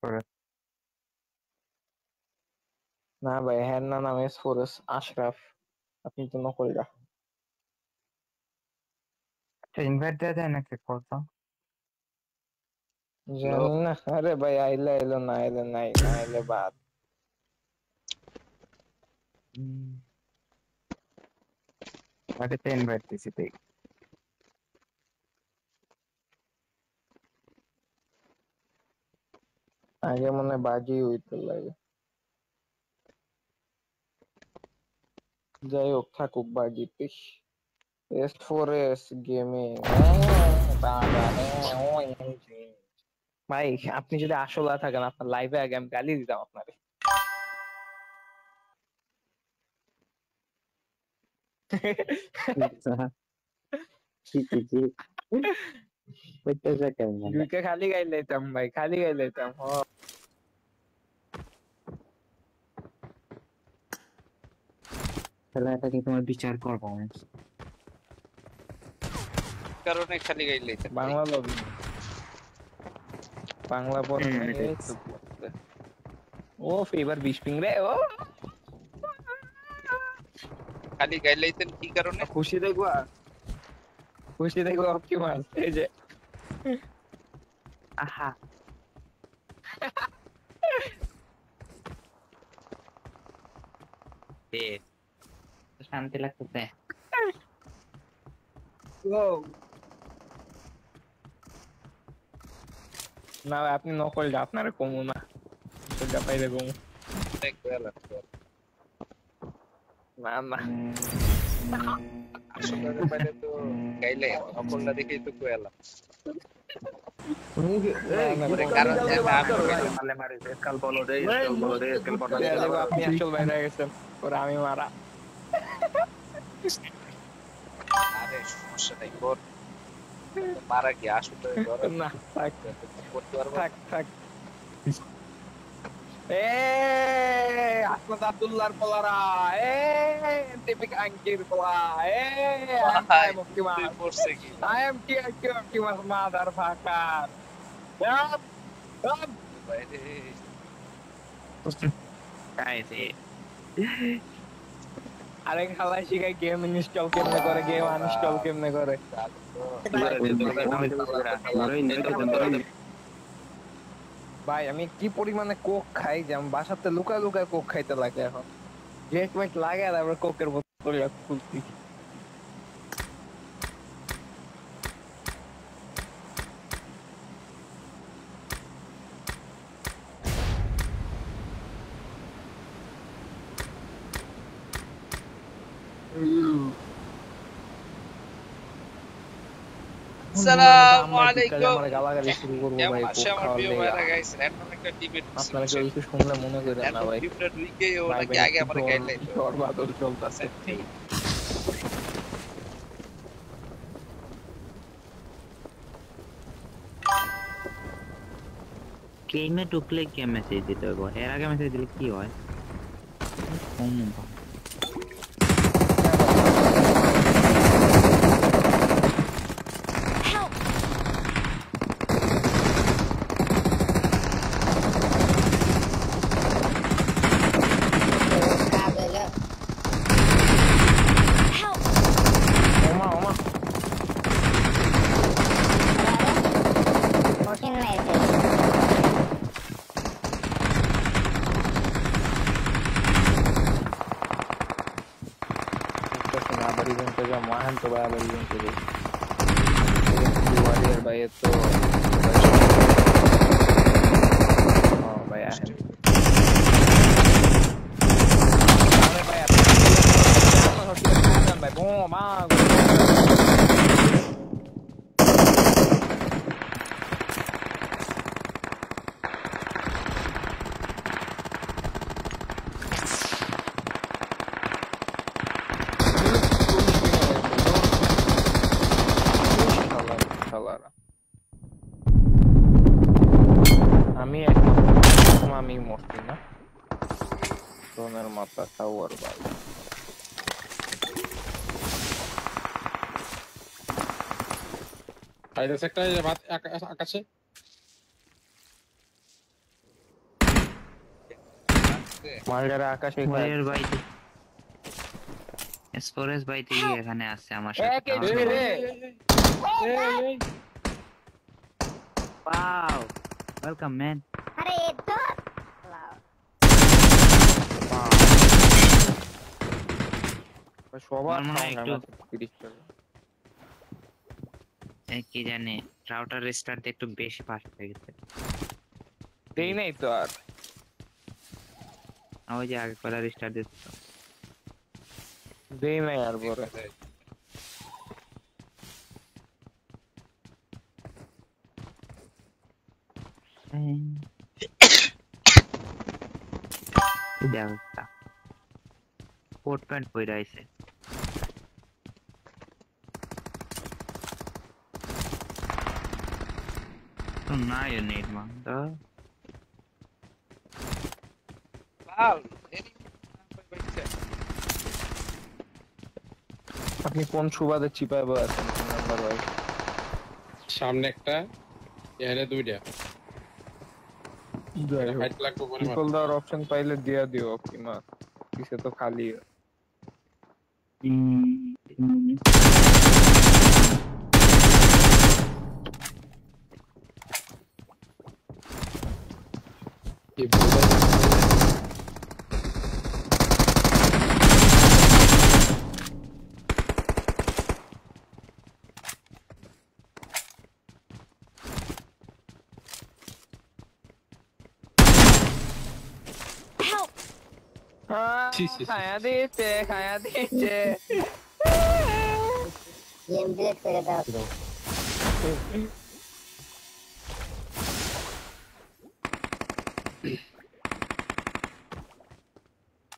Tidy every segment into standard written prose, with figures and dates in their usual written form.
করে না ভাই, হ্যাঁ না, নাম এস4এস আশরাফ। আপনি তো নকলটা। ইনভাইট দেয়া যায় নাকি কত? জানি না। আরে ভাই, আইলে আইলো, না আইলে নাই, না আইলে বাদ। বাড়িতে ইনভাইট দিছি দেখ। আগে মনে বাজি হইতে লাগে। যাই হোক, থাকুক বাজি পিস। এস4এস গেমিং। ভাই আপনি যদি আসলে থাকেন, আপনার লাইভে আগে আমি গালি দিতাম আপনারে। খালি গাই লাইতাম ভাই, খালি গাই লাইতাম। তাহলে এটা কি তোমার বিচার করবো? কারণে খালি গাই লাইতাম বাংলা লবি, বাংলা পড়ে ও ফেভার বিশপিং রে। ও খালি গাই লাইতেন কি কারণে? খুশি দেখবা, খুশি দেখবা কি মাস এই যে। আহা শান্তি লাগতেছে। না আপনি নকলটা, আপনার কমু না নকলটা পাইলে কমু। না না আসলে মানে তো গাইলে অপরটা দেখেই তো কোয়ালা। আপনি আসল বাইরে গেছেন, ওরা আমি মারা। আরে সমস্যা নাই, তোর মারা কি আসলে না থাক থাক থাক। আহমদ আব্দুল্লাহর পোলারা, দীপিকা আঙ্কির পোলা, I am কি মাদার ফাকার। আরেক খালাই শিখাই গেম ইনস্টল কেমনে করে, গেম আনইনস্টল কেমনে করে। ভাই আমি কি পরিমাণে কোক খাই যে আমি বাসাতে লুকায় লুকায় কোক খাইতে লাগে। এখন গেট মেট লাগে আর আমরা কোকের বোতল খুলছি। আসসালামু আলাইকুম। গালাগালি শুরু করব ভাই, কোক খাওয়ালে আপনারা কেউ কিছু শুনলে মনে করেন না ভাই। আগে আমার গাইডলাইন সর্বাদর চলতেছে। গেমে ঢুকলে গেম মেসেজ দিতে হবে, এর আগে মেসেজ দিলে কি হয়? Mahan to baya bari yung tuloy. Warrior ba ito? Oh, baya. Ano baya? Oh, ma. আমি মরছি না, সোনার মাথা টাওয়ার ভাই। আইডা সেক্টরে ভাত আকাশে আছে মালটারে আকাশে ওয়ারিয়র বাইতে স্টোরেজ বাইতে গিয়ে এখানে আসছে আমার সাথে এক এইচপি রে ওয়াও ওয়েলকাম ম্যান अरे तो সবার আমার মনে হয় সামনে একটু- আছে 30 টাকা কি জানি রাউটার রেস্টার্ট একটু বেশি ফাস্ট হয়ে গেছে দেই নাই তো আর ওই যে আগে করা রেস্টার্ট দিত দেই নাই আর পরে দেওয়া কোট প্যান্ট পরে আইছে তো না ইউনিট মান তো লাল এনিমি বাইছে আপনি কোন সুবাদে চিপায় আছেন নাম্বার ভাই সামনে একটা এখানে দুইটা হাইট লাগবে বলে পিপল দেওয়ার অপশন পাইলে দিয়া দিও কি মা কিসে তো খালি help. খায়া দিচ্ছে गेम ब्रेक করে দাও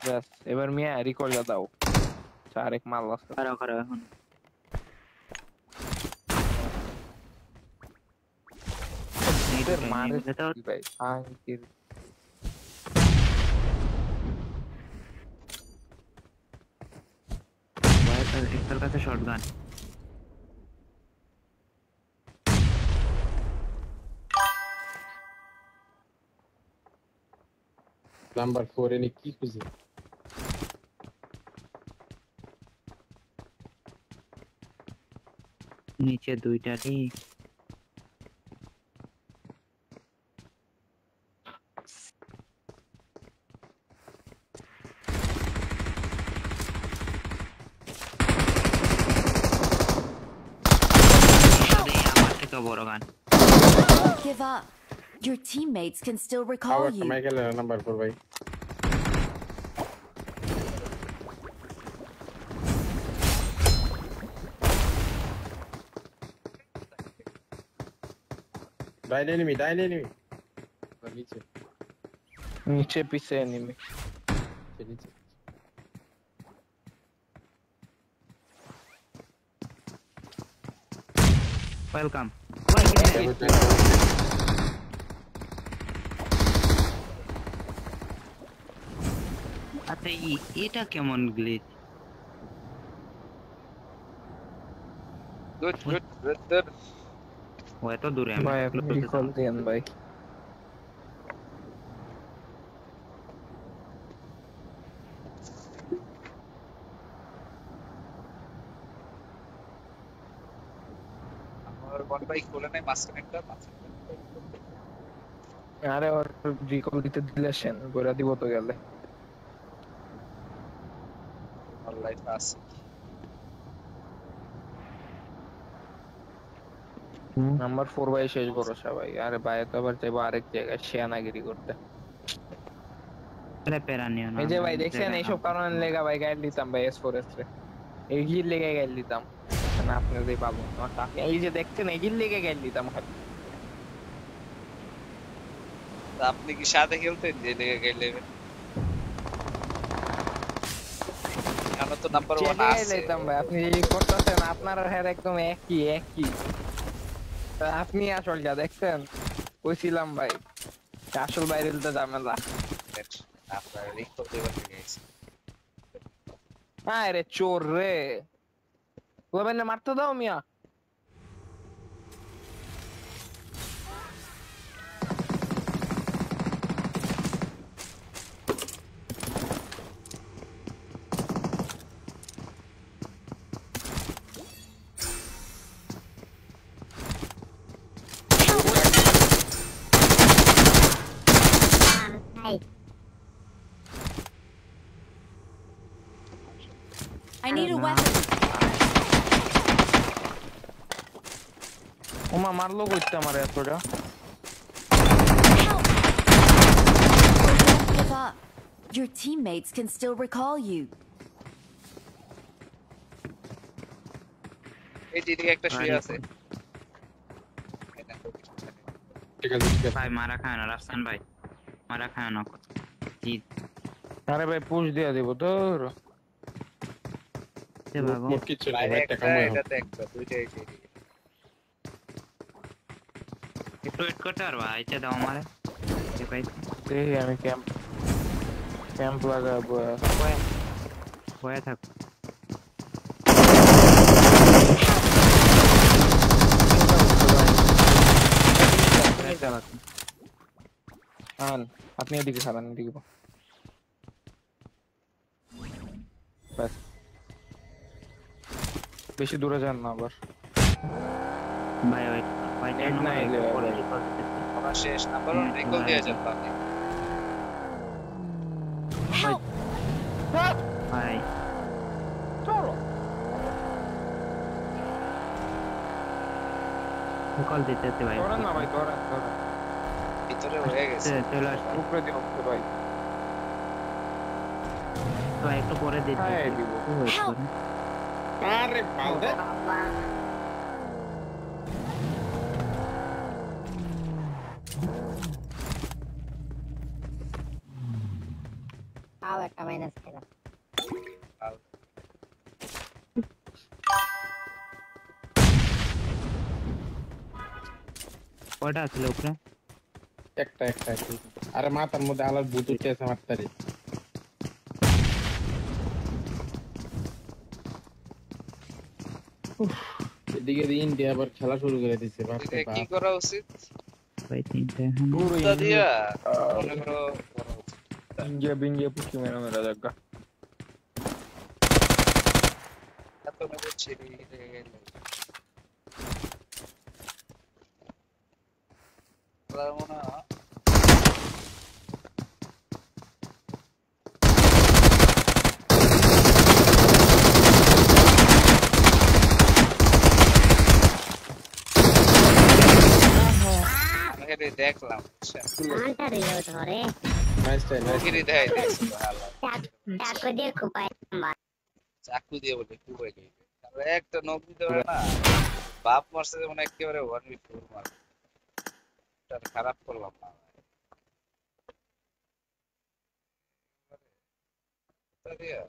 ব্যাস এবার মিয়া রিকল দাও আরেক মাল আছে খারাপ খারাপ এখন এদের মারে এটা কি ভাই আঙ্কির একটার কাছে শটগান নাম্বার 4 এনে কি খুঁজে নিচে দুইটারই আমার থেকে বড় গান Don't give up. Your teammates can still recall আবার you. সময় গেল নাম্বার 4 ভাই ডাইন এনিমি নিচে নিচে পিছে এনিমি নিচে ওয়েলকাম আচ্ছা এটা কেমন গ্লিচ গুড ব্রাদার ও এত দূরে আমি ভাই আপনি রিকল দেন ভাই আমার ওয়ান বাইক খুলে নাই মাঝখানে একটা আরে ওর রিকল দিতে দিলেছেন গোরা দিব তো গেলে আমার লাইফ আছে নাম্বার 4 ভাই শেষ ভরসা ভাই আরে ভাই তো আবার যাবো আরেক জায়গায় শিয়ানাগিরি করতে আরে প্যারা নিও না এই যে ভাই দেখছেন এইসব কারণে লেগা ভাই গাইড দিতাম ভাই S4S রে এই গিল লেগে গাইড দিতাম না আপনাদের পাবো আমার কাকে এই যে দেখছেন এই গিল লেগে গাইড দিতাম খালি তা আপনি কি সাথে খেলতেন যে লেগে গেলে আমরা তো নাম্বার 1 চেয়ে আছে দিতাম ভাই আপনি এই করতেছেন আপনার আর হ্যাঁ একদম একই তা আপনি আসল যা দেখছেন কইছিলাম ভাই আসল বাইরে তো ঝামেলা আপনার রিকল দেবার গেছে আরে চোর রে ওবেন না মারতে দাও মিয়া I need a weapon. ওমা মারলো কইতে আমারে এতটা Help! Don't give up. Your teammates can still recall you. এই দিকে একটা শুয়ে আছে ঠিক আছে ঠিক আছে ভাই মারা খায় না রাফসান ভাই মারা খায় না জি আরে ভাই পুশ দিয়া দিব তোর তে ভাগো মোট কিছু নাই বাইরে ভাই একটা টাকা ময় এটাতে একটা দুইটাই দিকে একটু ওয়েট করতে পারবা আইতে দাও আমারে কে ভাই দেখি আমি ক্যাম্প লাগাবো ভয়ে থাক আপনি এদিকে খাবেন এদিকে ব্যাস বেশি দূরে যান না আবার ভাই ওয়েট ভাই Net নাই এলে পরে আমার শেষ নাম্বার 1 রিকল দিয়ে যান আপনি Help! ভাই চলো কল দিতে ভাই ধরেন না ভাই ধরেন ভিতরে হয়ে গেছে চলে আসছে উপরে দিও ভাই তো একটু পরে দিতে হ্যাঁ দিব ওয়েট করুন আরে বালদে তাও একটা মাইনাস খেলা কয়টা ছিল উপরে একটা আরে মাথার মধ্যে আলার ভূত উঠে আছে মারতারি এদিকে ইন্ডিয়া আবার খেলা শুরু করে দিয়েছে বাপরে এটা কি বাপ করা উচিত ভাই তিনটে তা দিয়া মনে করো বিঞ্জে পুষি মেরা জায়গা এত নেবো ছেড়ে গেল মনে দেখলাম আনটা দিও ধরে নাইস ট্রাই নাইস গিরি দেয় দেখছিল চাকু দিয়ে খুপাই চাকু দিয়ে বলে কুবাই গেছে তাহলে একটা নখ দিতে পারে না বাপ মারছে যেমন একেবারে 1v4 মার এটা খারাপ করলাম না দিয়া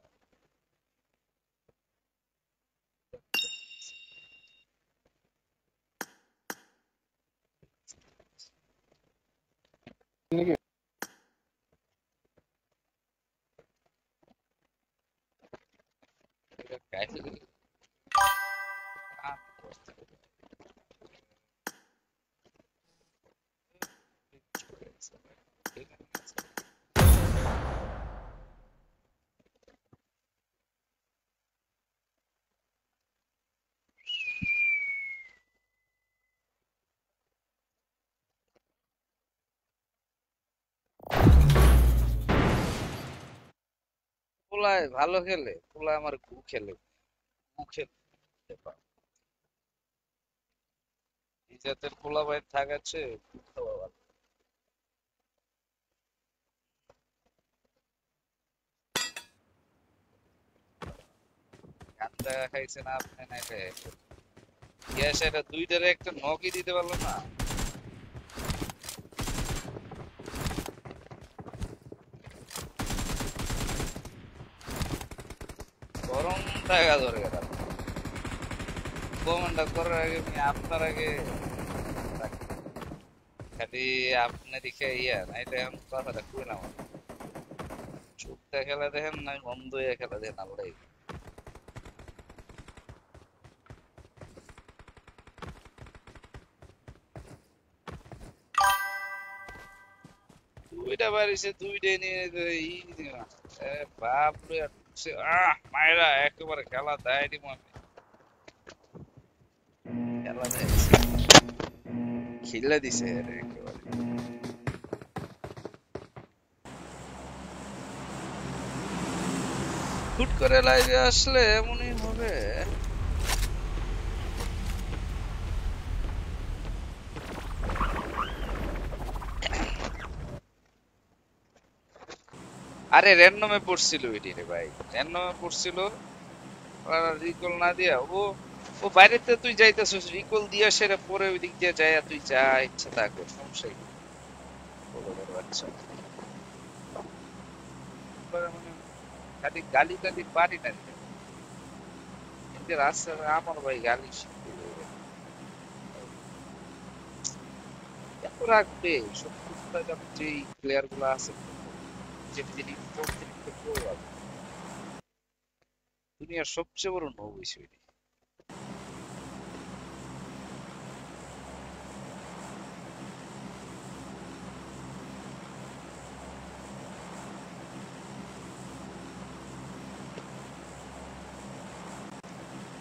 পোলায় ভালো খেলে পোলায় আমার গু খেলে এই জাতের পোলা ভাই থাকাচ্ছে গু খাওয়া ভালো গান্দা খাইছে না আপনি নাইলে গ্যাস এটা দুইটারে একটা নকি দিতে পারলো না গরম টাকা ধরে গেল কমেন্টটা করার আগে আপনার আগে খালি আপনি দেখে ইয়া নাইলে এখন কথাটা কইলাম চুপটা খেলা দেখেন না বন্ধ হয়ে খেলা দেখেন আল্লাহ দুইটা বাড়িছে দুইটাই নিয়ে বাপরে মায়েরা একেবারে খেলা দেয়নি মনে খেলা দেয় খেলে দিছে একেবারে হুট করে লাইভে আসলে এমনই হবে। আরে র্যান্ডমে পড়ছিল এটি রে ভাই, র্যান্ডমে পড়ছিল। রিকল না দিয়া ও ও বাইরেতে তুই যাইতেছিস, রিকল দিয়া সেটা পরে ওই দিক দিয়ে যায়, তুই যা ইচ্ছা তা কর, সমস্যা কি? বলদের বাচ্চা মানে খালি গালি গালি পারি না রে। কিন্তু রাস্তা আমার ভাই গালি শিখতে হবে। এত রাখবে সত্যি যখন যেই প্লেয়ার গুলো আছে যেটি যেটি অতিরিক্ত প্রভাব, দুনিয়ার সবচেয়ে বড় নৌ বিষয়।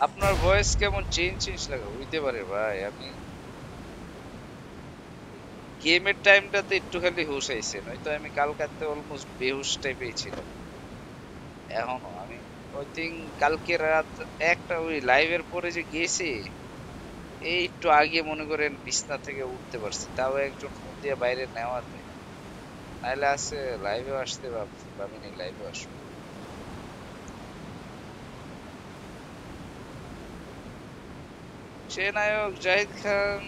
আপনার ভয়েস কেমন চেঞ্জ লাগে হইতে পারে ভাই, আমি গেমের টাইমটাতে একটু খালি হুশ আইছে, নয়তো আমি কালকাতে অলমোস্ট বেহুশ টাইপের ছিলাম। এখনো আমি ওই দিন কালকে রাত একটা ওই লাইভের পরে যে গেছি, এই একটু আগে মনে করেন বিছনা থেকে উঠতে পারছি, তাও একজন ফোন দিয়ে বাইরে নেওয়াতে, নাইলে আছে লাইভে আসতে ভাবি নি লাইভে আসবো। সে নায়ক জাহিদ খান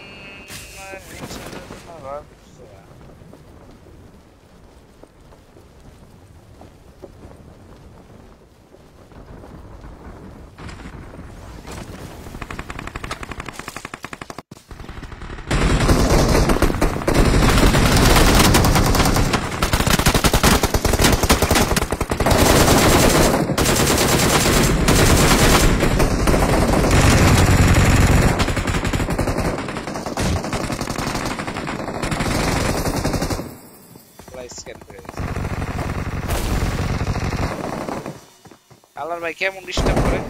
কালার ভাই কেমন ডিস্টার্ব করে।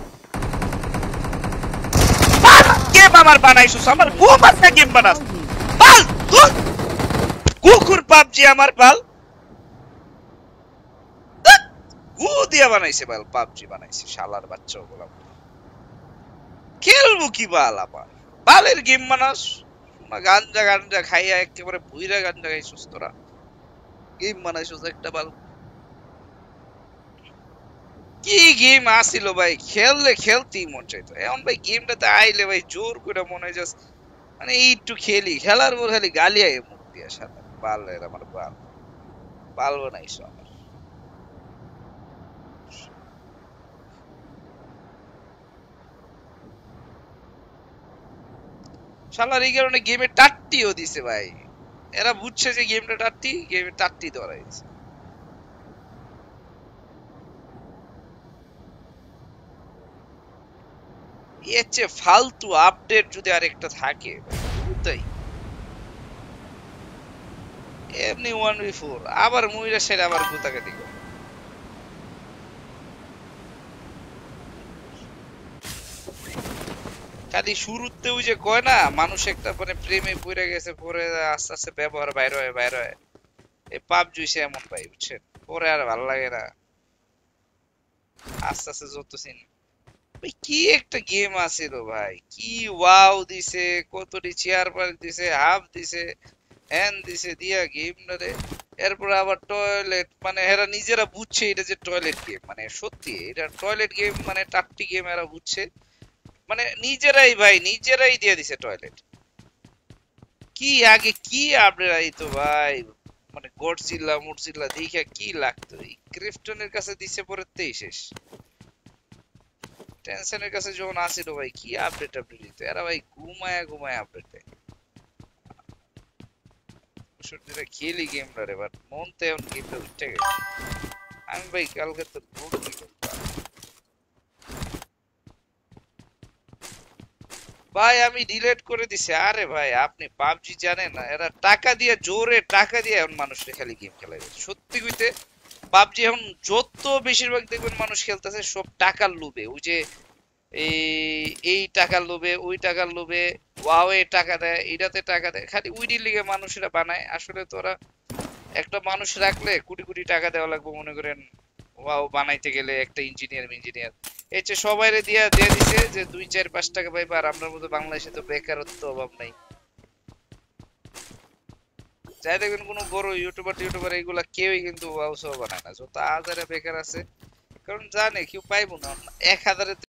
গেম আমার বানাইছস, আমার বউ মারতে গেম বানাস পাল কুকুর পাবজি আমার পাল গু দিয়া বানাইছে বাল, পাবজি বানাইছে শালার বাচ্চা ওগুলা। খেলবো কি বাল আবার বালের গেম বানাস, গাঞ্জা গাঞ্জা খাইয়া একেবারে বুইরা গাঞ্জা খাইছস তোরা, গেম বানাইছস একটা বাল। কি গেম আসিল ভাই, খেললে খেলতেই মন চাইতো, এখন ভাই গেমটাতে আইলে ভাই জোর করে মনে হয় জাস্ট মানে একটু খেলি, খেলার পর খালি গালি আয় মুখ দিয়ে সাথে বাল আমার বাল বাল বানাইছো আমার। শালার এই কারণে গেমে টাট্টিও দিছে ভাই, এরা বুঝছে যে গেমটা টাট্টি, গেমে টাট্টি ধরাইছে। এর চেয়ে ফালতু আপডেট যদি আরেকটা থাকে তাই এমনি 1v4 আবার মুইরা সেটা আবার গুতাকাটি করে। খালি শুরুতে ওই যে কয় না মানুষ একটা মানে প্রেমে পড়ে গেছে, পরে আস্তে আস্তে ব্যবহার বাইরে হয়, এই পাবজি সে এমন ভাই বুঝছেন, পরে আর ভালো লাগে না, আস্তে আস্তে যত সিন ভাই। কি একটা গেম আছিল ভাই, কি ওয়াও দিছে, কতটি চেয়ার পার দিছে, হাফ দিছে, হ্যান দিছে দিয়া গেমটারে। এরপর আবার টয়লেট, মানে এরা নিজেরা বুঝছে এটা যে টয়লেট গেম, মানে সত্যি এটা টয়লেট গেম, মানে টাট্টি গেম এরা বুঝছে, মানে নিজেরাই ভাই নিজেরাই দিয়ে দিছে টয়লেট। কি আগে কি আপডেট আইতো ভাই, মানে গডজিল্লা মুডজিল্লা দেখে কি লাগতো, এই ক্রিপ্টনের কাছে দিছে পরে তেই শেষ। টেনশনের কাছে যখন আসিল ভাই কি আপডেট দিত এরা ভাই, ঘুমায় আপডেট দেয়। খেলি গেমটা রে, বাট মন তো এখন গেমটা উঠে গেছে। আমি ভাই কালকে তো ভাই আমি ডিলিট করে দিছি। আরে ভাই আপনি পাবজি জানেন না, এরা টাকা দিয়ে জোরে টাকা দিয়ে এখন মানুষকে খালি গেম খেলায়। সত্যি কইতে পাবজি এখন যত বেশিরভাগ দেখবেন মানুষ খেলতেছে সব টাকার লোভে, ওই যে এই টাকার লোভে, ওই টাকার লোভে, ওয়াও এ টাকা দেয়, এটাতে টাকা দেয়, খালি উইডি লিগে মানুষেরা বানায়। আসলে তোরা একটা মানুষ রাখলে কোটি কোটি টাকা দেওয়া লাগবে মনে করেন ওয়াও বানাইতে গেলে একটা ইঞ্জিনিয়ার এই যে সবাইরে দিয়ে দিছে যে 2-4-5 টাকা পাইবা আর আমরা মধ্যে বাংলাদেশে তো বেকারত্ব অভাব নাই যাই দেখবেন কোনো বড় ইউটিউবার এইগুলা কেউই কিন্তু ওয়াও সহ বানায় না যত আজারে বেকার আছে কারণ জানে কেউ পাইবো না 1000